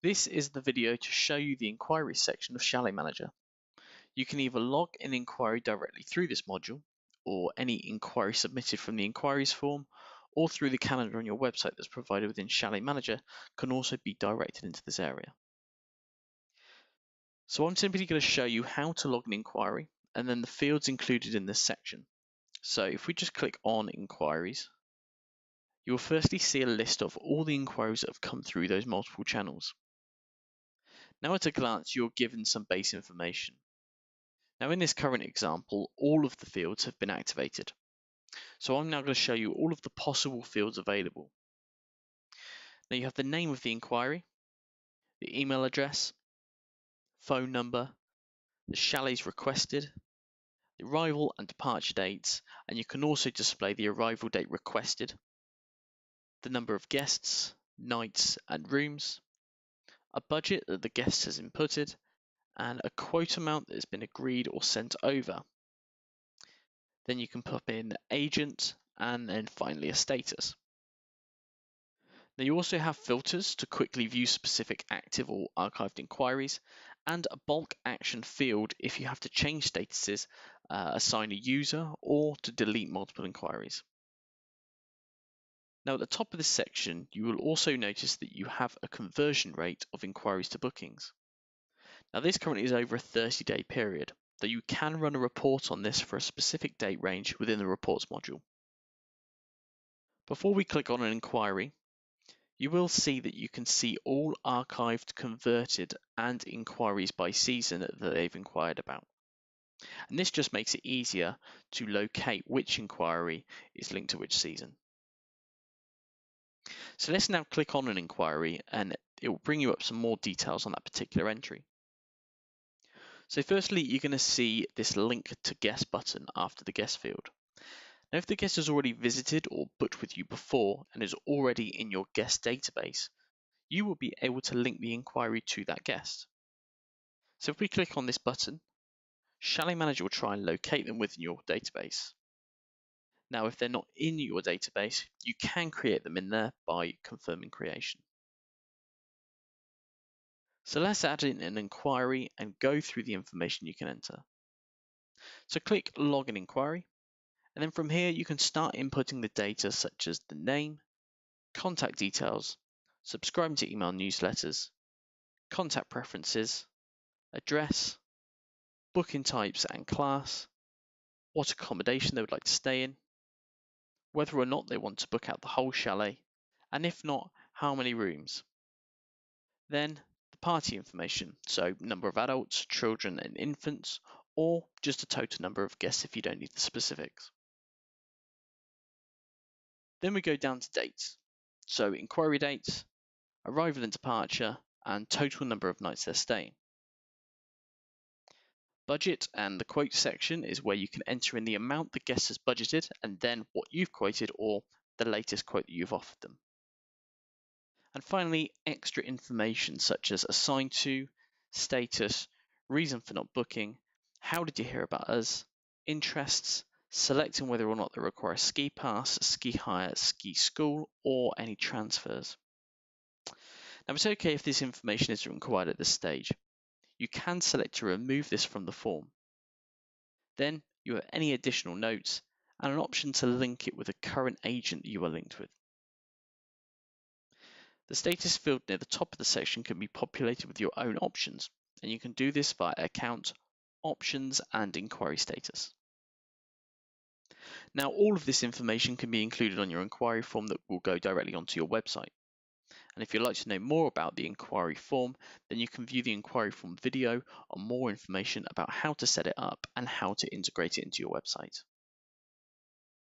This is the video to show you the Enquiries section of ChaletManager. You can either log an inquiry directly through this module, or any inquiry submitted from the Enquiries form, or through the calendar on your website that's provided within ChaletManager can also be directed into this area. So I'm simply going to show you how to log an inquiry and then the fields included in this section. So if we just click on Enquiries, you will firstly see a list of all the inquiries that have come through those multiple channels. Now at a glance, you're given some base information. Now in this current example, all of the fields have been activated. So I'm now going to show you all of the possible fields available. Now you have the name of the inquiry, the email address, phone number, the chalets requested, the arrival and departure dates, and you can also display the arrival date requested, the number of guests, nights and rooms, a budget that the guest has inputted, and a quote amount that has been agreed or sent over. Then you can pop in agent and then finally a status. Now you also have filters to quickly view specific active or archived inquiries, and a bulk action field if you have to change statuses, assign a user, or to delete multiple inquiries. Now at the top of this section, you will also notice that you have a conversion rate of inquiries to bookings. Now this currently is over a 30-day period, though you can run a report on this for a specific date range within the reports module. Before we click on an inquiry, you will see that you can see all archived, converted, and inquiries by season that they've inquired about. And this just makes it easier to locate which inquiry is linked to which season. So let's now click on an inquiry and it will bring you up some more details on that particular entry. So firstly, you're going to see this link to guest button after the guest field. Now, if the guest has already visited or booked with you before and is already in your guest database, you will be able to link the inquiry to that guest. So if we click on this button, ChaletManager will try and locate them within your database. Now, if they're not in your database, you can create them in there by confirming creation. So let's add in an inquiry and go through the information you can enter. So click Log an Inquiry, and then from here you can start inputting the data such as the name, contact details, subscribing to email newsletters, contact preferences, address, booking types and class, what accommodation they would like to stay in, whether or not they want to book out the whole chalet, and if not, how many rooms. Then the party information, so number of adults, children and infants, or just a total number of guests if you don't need the specifics. Then we go down to dates, so inquiry dates, arrival and departure, and total number of nights they're staying. Budget and the quote section is where you can enter in the amount the guest has budgeted and then what you've quoted or the latest quote that you've offered them. And finally, extra information such as assigned to, status, reason for not booking, how did you hear about us, interests, selecting whether or not they require a ski pass, ski hire, ski school, or any transfers. Now it's okay if this information isn't required at this stage. You can select to remove this from the form. Then you have any additional notes and an option to link it with a current agent that you are linked with. The status field near the top of the section can be populated with your own options, and you can do this via account, options, and inquiry status. Now, all of this information can be included on your inquiry form that will go directly onto your website. And if you'd like to know more about the inquiry form, then you can view the inquiry form video on more information about how to set it up and how to integrate it into your website.